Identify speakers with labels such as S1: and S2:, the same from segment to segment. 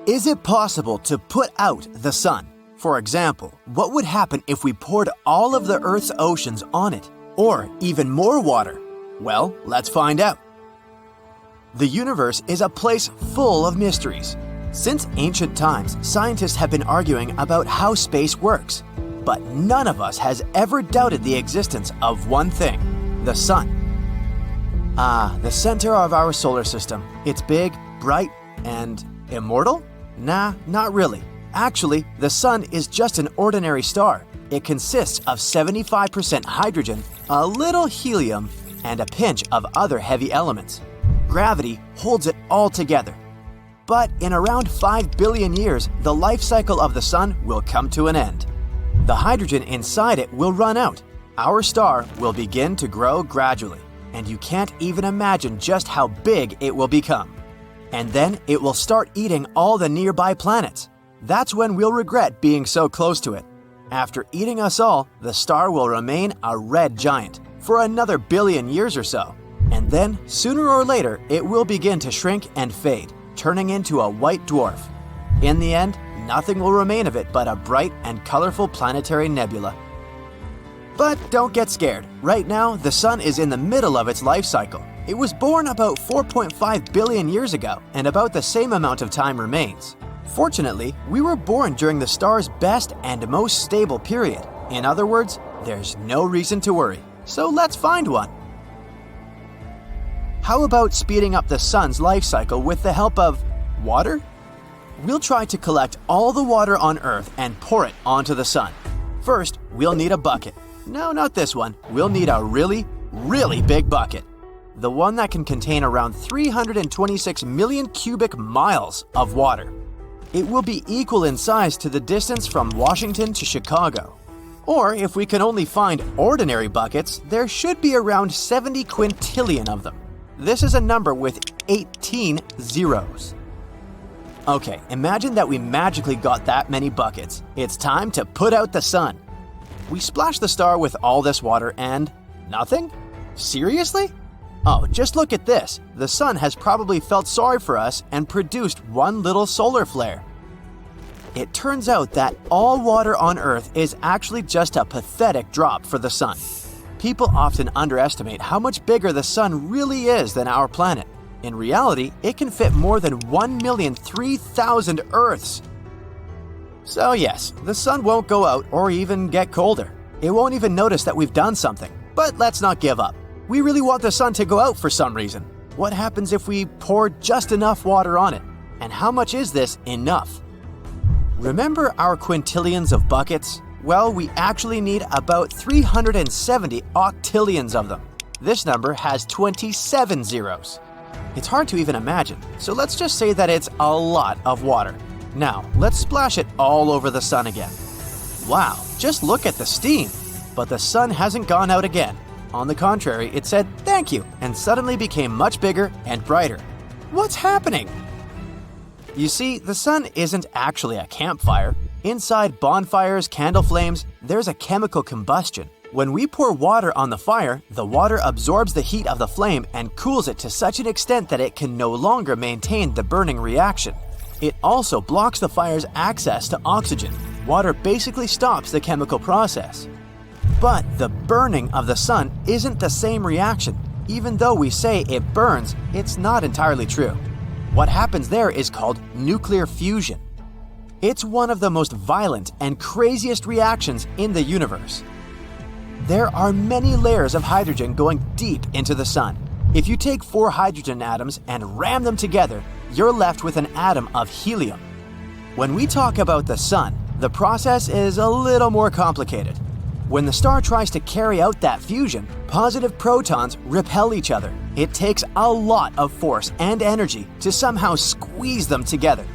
S1: Is it possible to put out the sun? For example, what would happen if we poured all of the Earth's oceans on it? Or even more water? Well, let's find out. The universe is a place full of mysteries. Since ancient times, scientists have been arguing about how space works. But none of us has ever doubted the existence of one thing: the sun. The center of our solar system. It's big, bright, and immortal? Nah, not really. Actually, the sun is just an ordinary star. It consists of 75% hydrogen, a little helium, and a pinch of other heavy elements. Gravity holds it all together. But in around 5 billion years, the life cycle of the sun will come to an end. The hydrogen inside it will run out. Our star will begin to grow gradually, and you can't even imagine just how big it will become. And then it will start eating all the nearby planets. That's when we'll regret being so close to it. After eating us all, the star will remain a red giant for another billion years or so. And then, sooner or later, it will begin to shrink and fade, turning into a white dwarf. In the end, nothing will remain of it but a bright and colorful planetary nebula. But don't get scared. Right now, the sun is in the middle of its life cycle. It was born about 4.5 billion years ago, and about the same amount of time remains. Fortunately, we were born during the star's best and most stable period. In other words, there's no reason to worry. So let's find one. How about speeding up the sun's life cycle with the help of water? We'll try to collect all the water on Earth and pour it onto the sun. First, we'll need a bucket. No, not this one. We'll need a really, really big bucket. The one that can contain around 326 million cubic miles of water. It will be equal in size to the distance from Washington to Chicago. Or if we can only find ordinary buckets, there should be around 70 quintillion of them. This is a number with 18 zeros. Okay, imagine that we magically got that many buckets. It's time to put out the sun. We splash the star with all this water and nothing? Seriously? Oh, just look at this. The sun has probably felt sorry for us and produced one little solar flare. It turns out that all water on Earth is actually just a pathetic drop for the sun. People often underestimate how much bigger the sun really is than our planet. In reality, it can fit more than 1,003,000 Earths. So yes, the sun won't go out or even get colder. It won't even notice that we've done something. But let's not give up. We really want the sun to go out for some reason. What happens if we pour just enough water on it? And how much is this enough? Remember our quintillions of buckets? Well, we actually need about 370 octillions of them. This number has 27 zeros. It's hard to even imagine, so let's just say that it's a lot of water. Now, let's splash it all over the sun again. Wow, just look at the steam! But the sun hasn't gone out again. On the contrary, it said thank you and suddenly became much bigger and brighter. What's happening? You see, the sun isn't actually a campfire. Inside bonfires, candle flames, there's a chemical combustion. When we pour water on the fire, the water absorbs the heat of the flame and cools it to such an extent that it can no longer maintain the burning reaction. It also blocks the fire's access to oxygen. Water basically stops the chemical process. But the burning of the sun isn't the same reaction. Even though we say it burns, it's not entirely true. What happens there is called nuclear fusion. It's one of the most violent and craziest reactions in the universe. There are many layers of hydrogen going deep into the sun. If you take 4 hydrogen atoms and ram them together, you're left with an atom of helium. When we talk about the sun, the process is a little more complicated. When the star tries to carry out that fusion, positive protons repel each other. It takes a lot of force and energy to somehow squeeze them together.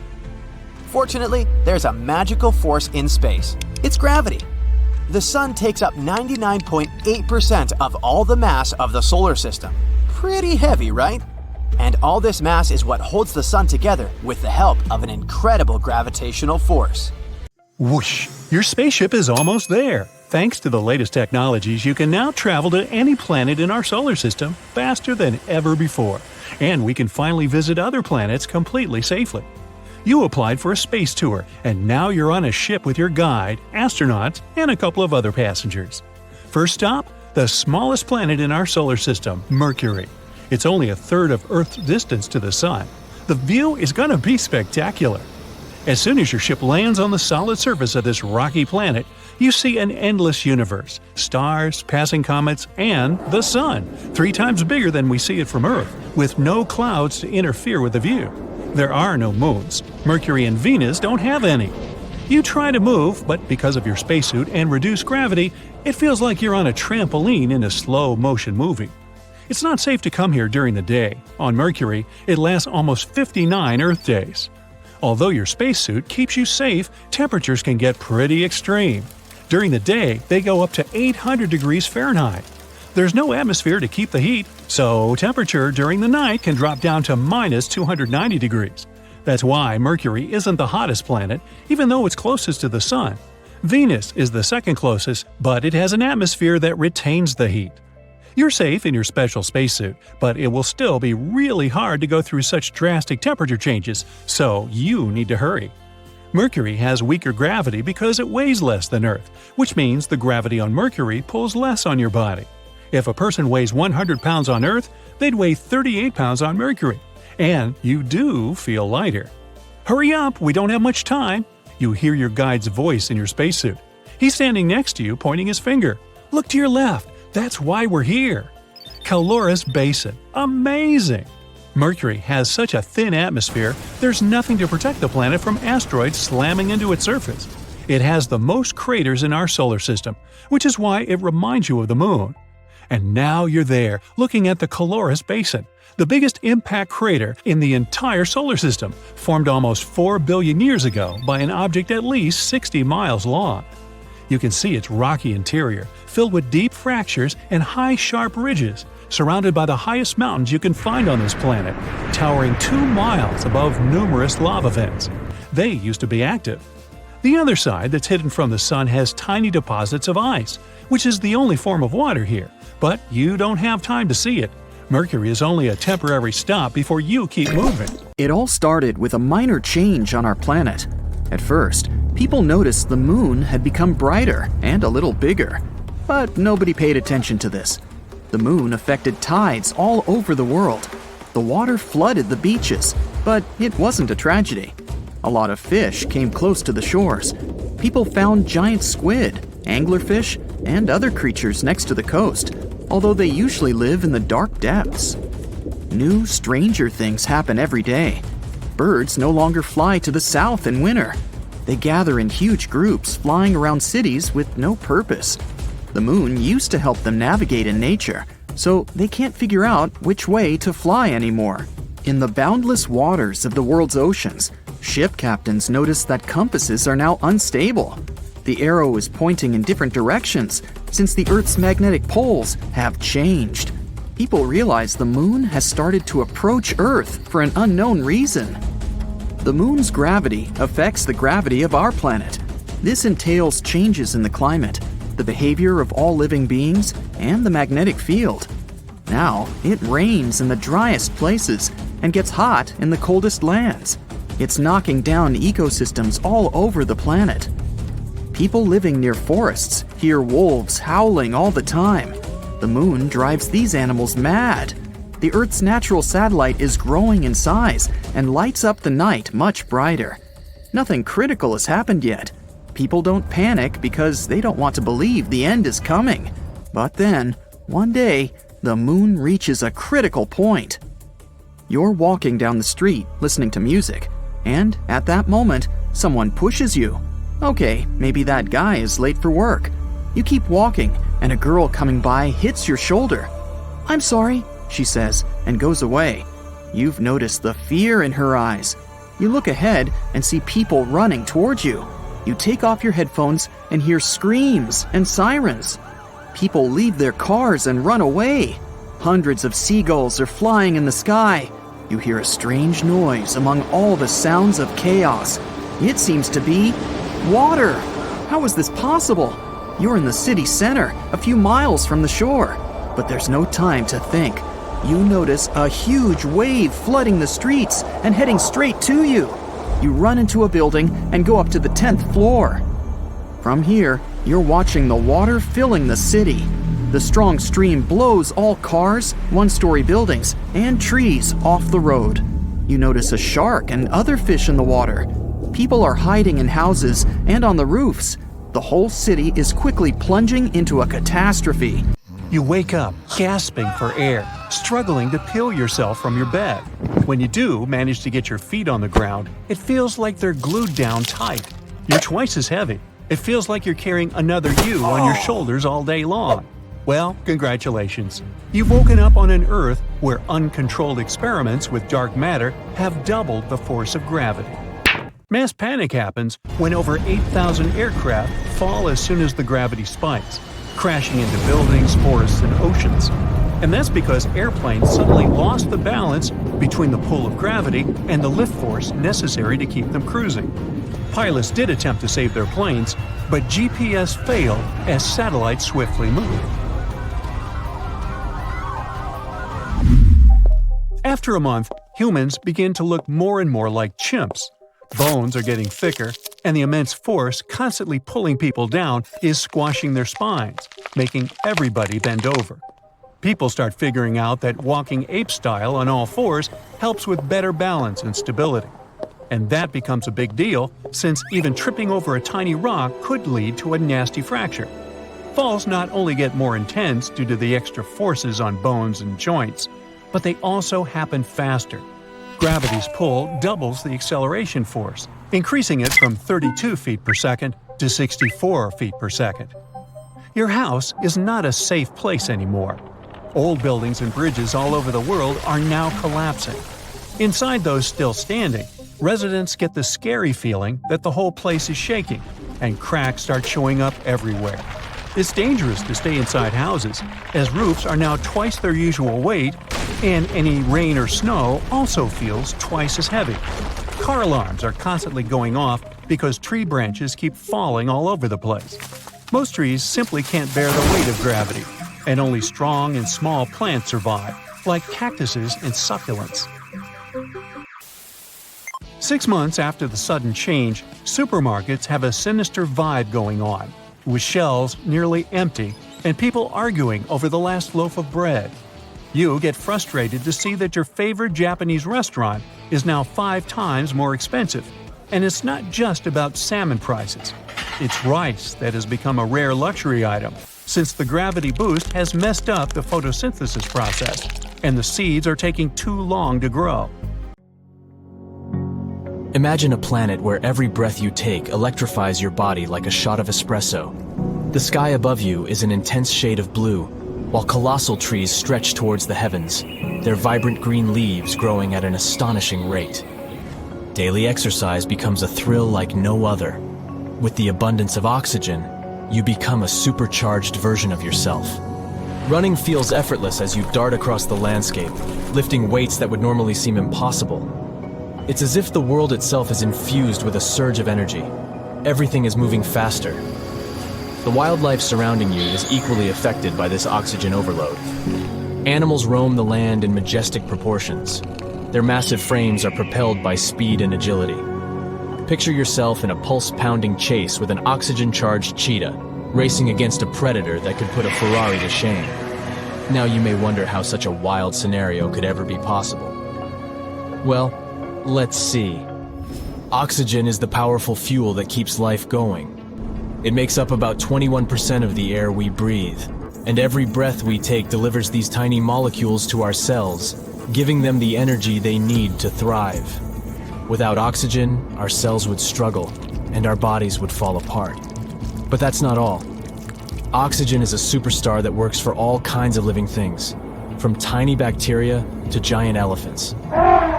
S1: Fortunately, there's a magical force in space. It's gravity. The sun takes up 99.8% of all the mass of the solar system. Pretty heavy, right? And all this mass is what holds the sun together with the help of an incredible gravitational force.
S2: Whoosh! Your spaceship is almost there. Thanks to the latest technologies, you can now travel to any planet in our solar system faster than ever before. And we can finally visit other planets completely safely. You applied for a space tour, and now you're on a ship with your guide, astronauts, and a couple of other passengers. First stop, the smallest planet in our solar system, Mercury. It's only a third of Earth's distance to the Sun. The view is going to be spectacular. As soon as your ship lands on the solid surface of this rocky planet, you see an endless universe, stars, passing comets, and the Sun, 3 times bigger than we see it from Earth, with no clouds to interfere with the view. There are no moons. Mercury and Venus don't have any. You try to move, but because of your spacesuit and reduced gravity, it feels like you're on a trampoline in a slow-motion movie. It's not safe to come here during the day. On Mercury, it lasts almost 59 Earth days. Although your spacesuit keeps you safe, temperatures can get pretty extreme. During the day, they go up to 800 degrees Fahrenheit. There's no atmosphere to keep the heat, so temperature during the night can drop down to minus 290 degrees. That's why Mercury isn't the hottest planet, even though it's closest to the Sun. Venus is the second closest, but it has an atmosphere that retains the heat. You're safe in your special spacesuit, but it will still be really hard to go through such drastic temperature changes, so you need to hurry. Mercury has weaker gravity because it weighs less than Earth, which means the gravity on Mercury pulls less on your body. If a person weighs 100 pounds on Earth, they'd weigh 38 pounds on Mercury. And you do feel lighter. Hurry up, we don't have much time. You hear your guide's voice in your spacesuit. He's standing next to you, pointing his finger. Look to your left. That's why we're here. Calorus Basin. Amazing! Mercury has such a thin atmosphere, there's nothing to protect the planet from asteroids slamming into its surface. It has the most craters in our solar system, which is why it reminds you of the Moon. And now you're there, looking at the Calorus Basin, the biggest impact crater in the entire solar system, formed almost 4 billion years ago by an object at least 60 miles long. You can see its rocky interior, filled with deep fractures and high sharp ridges, surrounded by the highest mountains you can find on this planet, towering 2 miles above numerous lava vents. They used to be active. The other side that's hidden from the Sun has tiny deposits of ice, which is the only form of water here, but you don't have time to see it. Mercury is only a temporary stop before you keep moving.
S3: It all started with a minor change on our planet. At first, people noticed the moon had become brighter and a little bigger, but nobody paid attention to this. The moon affected tides all over the world. The water flooded the beaches, but it wasn't a tragedy. A lot of fish came close to the shores. People found giant squid, anglerfish, and other creatures next to the coast, although they usually live in the dark depths. New, stranger things happen every day. Birds no longer fly to the south in winter. They gather in huge groups, flying around cities with no purpose. The moon used to help them navigate in nature, so they can't figure out which way to fly anymore. In the boundless waters of the world's oceans, ship captains notice that compasses are now unstable. The arrow is pointing in different directions since the Earth's magnetic poles have changed. People realize the moon has started to approach Earth for an unknown reason. The moon's gravity affects the gravity of our planet. This entails changes in the climate, the behavior of all living beings, and the magnetic field. Now, it rains in the driest places and gets hot in the coldest lands. It's knocking down ecosystems all over the planet. People living near forests hear wolves howling all the time. The moon drives these animals mad. The Earth's natural satellite is growing in size and lights up the night much brighter. Nothing critical has happened yet. People don't panic because they don't want to believe the end is coming. But then, one day, the moon reaches a critical point. You're walking down the street listening to music, and at that moment, someone pushes you. Okay, maybe that guy is late for work. You keep walking, and a girl coming by hits your shoulder. "I'm sorry," she says, and goes away. You've noticed the fear in her eyes. You look ahead and see people running towards you. You take off your headphones and hear screams and sirens. People leave their cars and run away. Hundreds of seagulls are flying in the sky. You hear a strange noise among all the sounds of chaos. It seems to be water. How is this possible? You're in the city center, a few miles from the shore. But there's no time to think. You notice a huge wave flooding the streets and heading straight to you. You run into a building and go up to the 10th floor. From here, you're watching the water filling the city. The strong stream blows all cars, one-story buildings, and trees off the road. You notice a shark and other fish in the water. People are hiding in houses and on the roofs. The whole city is quickly plunging into a catastrophe.
S2: You wake up, gasping for air, struggling to peel yourself from your bed. When you do manage to get your feet on the ground, it feels like they're glued down tight. You're twice as heavy. It feels like you're carrying another you on your shoulders all day long. Well, congratulations. You've woken up on an Earth where uncontrolled experiments with dark matter have doubled the force of gravity. Mass panic happens when over 8,000 aircraft fall as soon as the gravity spikes, crashing into buildings, forests, and oceans. And that's because airplanes suddenly lost the balance between the pull of gravity and the lift force necessary to keep them cruising. Pilots did attempt to save their planes, but GPS failed as satellites swiftly moved. After a month, humans begin to look more and more like chimps. Bones are getting thicker, and the immense force constantly pulling people down is squashing their spines, making everybody bend over. People start figuring out that walking ape-style on all fours helps with better balance and stability. And that becomes a big deal, since even tripping over a tiny rock could lead to a nasty fracture. Falls not only get more intense due to the extra forces on bones and joints, but they also happen faster. Gravity's pull doubles the acceleration force, increasing it from 32 feet per second to 64 feet per second. Your house is not a safe place anymore. Old buildings and bridges all over the world are now collapsing. Inside those still standing, residents get the scary feeling that the whole place is shaking, and cracks start showing up everywhere. It's dangerous to stay inside houses, as roofs are now twice their usual weight, and any rain or snow also feels twice as heavy. Car alarms are constantly going off because tree branches keep falling all over the place. Most trees simply can't bear the weight of gravity, and only strong and small plants survive, like cactuses and succulents. 6 months after the sudden change, supermarkets have a sinister vibe going on, with shelves nearly empty and people arguing over the last loaf of bread. You get frustrated to see that your favorite Japanese restaurant is now 5 times more expensive. And it's not just about salmon prices. It's rice that has become a rare luxury item, since the gravity boost has messed up the photosynthesis process, and the seeds are taking too long to grow.
S4: Imagine a planet where every breath you take electrifies your body like a shot of espresso. The sky above you is an intense shade of blue, while colossal trees stretch towards the heavens, their vibrant green leaves growing at an astonishing rate. Daily exercise becomes a thrill like no other. With the abundance of oxygen, you become a supercharged version of yourself. Running feels effortless as you dart across the landscape, lifting weights that would normally seem impossible. It's as if the world itself is infused with a surge of energy. Everything is moving faster. The wildlife surrounding you is equally affected by this oxygen overload. Animals roam the land in majestic proportions. Their massive frames are propelled by speed and agility. Picture yourself in a pulse-pounding chase with an oxygen-charged cheetah, racing against a predator that could put a Ferrari to shame. Now you may wonder how such a wild scenario could ever be possible. Well, let's see. Oxygen is the powerful fuel that keeps life going. It makes up about 21% of the air we breathe, and every breath we take delivers these tiny molecules to our cells, giving them the energy they need to thrive. Without oxygen, our cells would struggle, and our bodies would fall apart. But that's not all. Oxygen is a superstar that works for all kinds of living things, from tiny bacteria to giant elephants.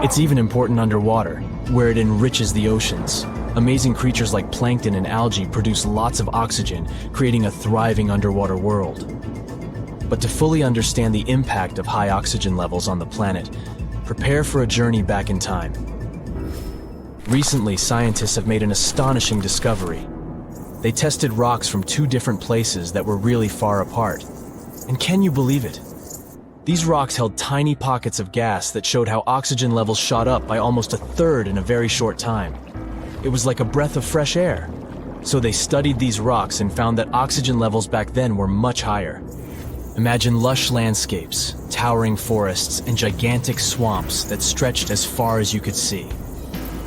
S4: It's even important underwater, where it enriches the oceans. Amazing creatures like plankton and algae produce lots of oxygen, creating a thriving underwater world. But to fully understand the impact of high oxygen levels on the planet, prepare for a journey back in time. Recently, scientists have made an astonishing discovery. They tested rocks from 2 different places that were really far apart. And can you believe it? These rocks held tiny pockets of gas that showed how oxygen levels shot up by almost a third in a very short time. It was like a breath of fresh air. So they studied these rocks and found that oxygen levels back then were much higher. Imagine lush landscapes, towering forests, and gigantic swamps that stretched as far as you could see.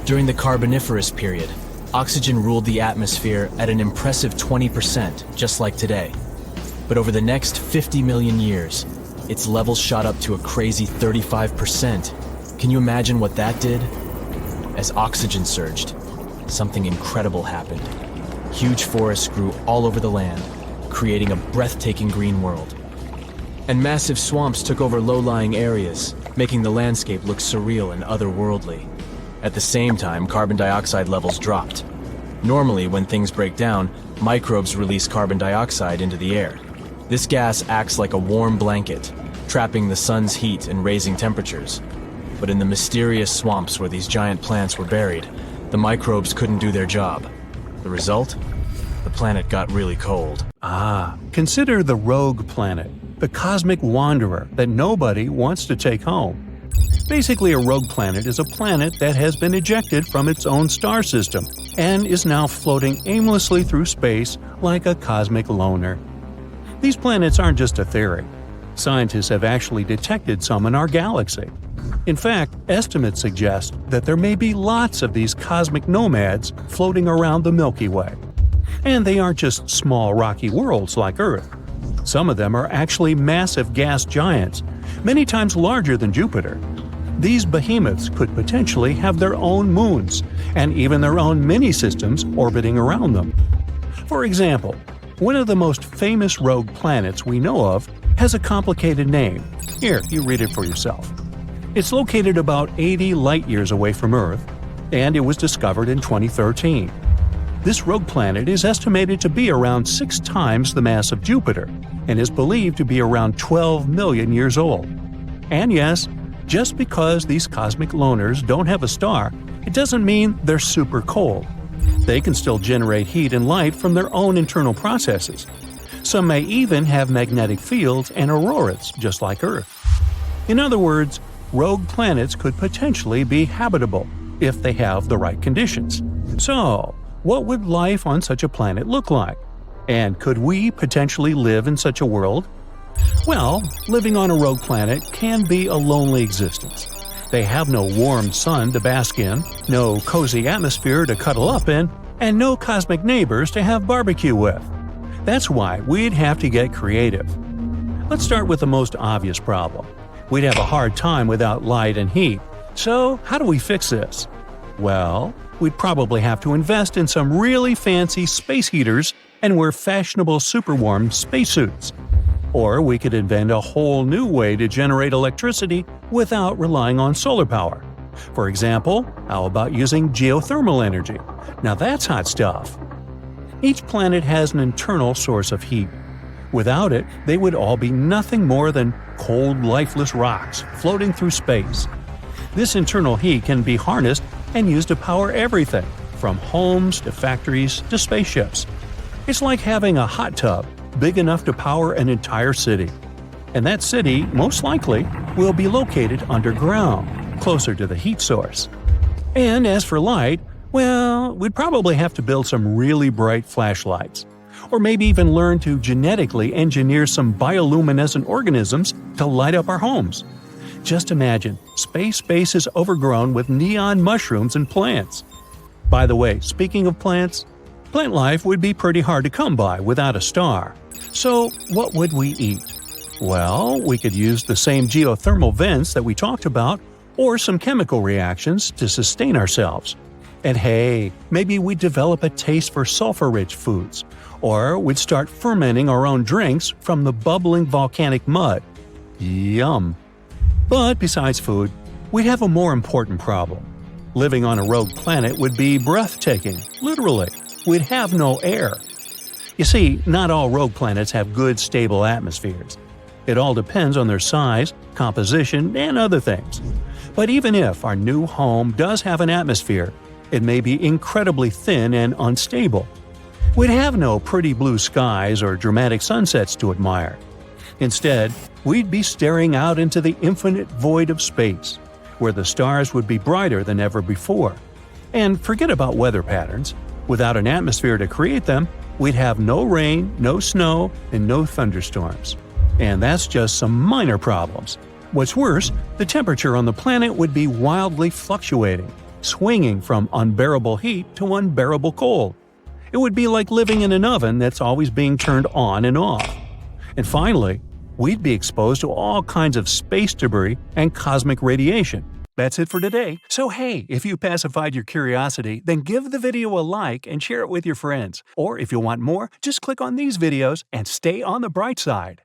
S4: During the Carboniferous period, oxygen ruled the atmosphere at an impressive 20%, just like today. But over the next 50 million years, its levels shot up to a crazy 35%. Can you imagine what that did? As oxygen surged, something incredible happened. Huge forests grew all over the land, creating a breathtaking green world. And massive swamps took over low-lying areas, making the landscape look surreal and otherworldly. At the same time, carbon dioxide levels dropped. Normally, when things break down, microbes release carbon dioxide into the air. This gas acts like a warm blanket, trapping the sun's heat and raising temperatures. But in the mysterious swamps where these giant plants were buried, the microbes couldn't do their job. The result? The planet got really cold.
S2: Consider the rogue planet, the cosmic wanderer that nobody wants to take home. Basically, a rogue planet is a planet that has been ejected from its own star system and is now floating aimlessly through space like a cosmic loner. These planets aren't just a theory. Scientists have actually detected some in our galaxy. In fact, estimates suggest that there may be lots of these cosmic nomads floating around the Milky Way. And they aren't just small rocky worlds like Earth. Some of them are actually massive gas giants, many times larger than Jupiter. These behemoths could potentially have their own moons, and even their own mini-systems orbiting around them. For example, one of the most famous rogue planets we know of has a complicated name. Here, you read it for yourself. It's located about 80 light-years away from Earth, and it was discovered in 2013. This rogue planet is estimated to be around 6 times the mass of Jupiter, and is believed to be around 12 million years old. And yes, just because these cosmic loners don't have a star, it doesn't mean they're super cold. They can still generate heat and light from their own internal processes. Some may even have magnetic fields and auroras, just like Earth. In other words, rogue planets could potentially be habitable if they have the right conditions. So, what would life on such a planet look like? And could we potentially live in such a world? Well, living on a rogue planet can be a lonely existence. They have no warm sun to bask in, no cozy atmosphere to cuddle up in, and no cosmic neighbors to have barbecue with. That's why we'd have to get creative. Let's start with the most obvious problem. We'd have a hard time without light and heat. So, how do we fix this? Well, we'd probably have to invest in some really fancy space heaters and wear fashionable super warm spacesuits. Or we could invent a whole new way to generate electricity without relying on solar power. For example, how about using geothermal energy? Now that's hot stuff. Each planet has an internal source of heat. Without it, they would all be nothing more than cold, lifeless rocks floating through space. This internal heat can be harnessed and used to power everything, from homes to factories to spaceships. It's like having a hot tub big enough to power an entire city. And that city, most likely, will be located underground, closer to the heat source. And as for light, well, we'd probably have to build some really bright flashlights. Or maybe even learn to genetically engineer some bioluminescent organisms to light up our homes. Just imagine, space is overgrown with neon mushrooms and plants. By the way, speaking of plants, plant life would be pretty hard to come by without a star. So, what would we eat? Well, we could use the same geothermal vents that we talked about, or some chemical reactions to sustain ourselves. And hey, maybe we'd develop a taste for sulfur-rich foods, or we'd start fermenting our own drinks from the bubbling volcanic mud. Yum! But besides food, we'd have a more important problem. Living on a rogue planet would be breathtaking, literally. We'd have no air. You see, not all rogue planets have good, stable atmospheres. It all depends on their size, composition, and other things. But even if our new home does have an atmosphere, it may be incredibly thin and unstable. We'd have no pretty blue skies or dramatic sunsets to admire. Instead, we'd be staring out into the infinite void of space, where the stars would be brighter than ever before. And forget about weather patterns. Without an atmosphere to create them, we'd have no rain, no snow, and no thunderstorms. And that's just some minor problems. What's worse, the temperature on the planet would be wildly fluctuating, swinging from unbearable heat to unbearable cold. It would be like living in an oven that's always being turned on and off. And finally, we'd be exposed to all kinds of space debris and cosmic radiation. That's it for today. So hey, if you pacified your curiosity, then give the video a like and share it with your friends. Or if you want more, just click on these videos and stay on the bright side.